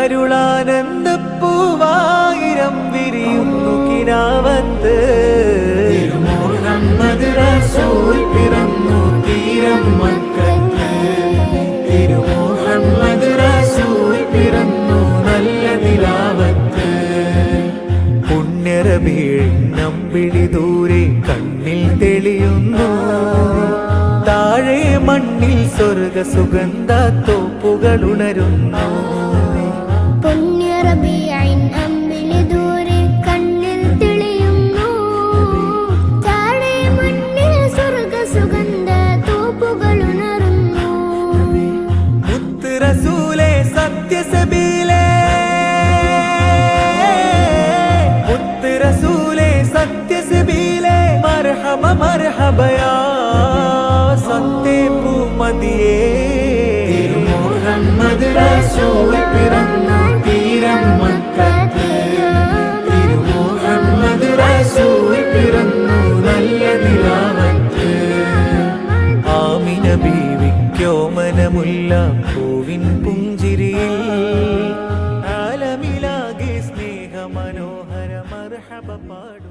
അരുളാനന്ദപ്പൂവായിരം വിരിയുന്നു കിനാവത്ത്. മുഹമ്മദ് റസൂൽ പിറന്നു തീരം മക്കത്ത്. മുഹമ്മദ് റസൂൽ പിറന്നു നല്ല നിലാവത്ത്. പുണ്യറബീഴിനമ്പിളി ദൂരെ കണ്ണിൽ തെളിയുന്നു. താഴെ മണ്ണിൽ സ്വർഗ സുഗന്ധ തോപ്പുകൾ ഉണരുന്നു. റസൂലേ സത്യസബീലേ, മുത്ത് റസൂലേ സത്യസബീലേ, മർഹബ മർഹബയാ സത്തേ പൂമതിയേ. മുഹമ്മദ് റസൂൽ പിറന്നു തീരം മക്കത്ത്. മുഹമ്മദ് റസൂൽ പിറന്നു നല്ല നിലാവത്ത്. ആമിന ബീവിക്കോ മനമുല്ല പൂവിൻ പുഞ്ചിരിയിൽ ആലമിലാകെ സ്നേഹ മനോഹര മർഹബ പാടി.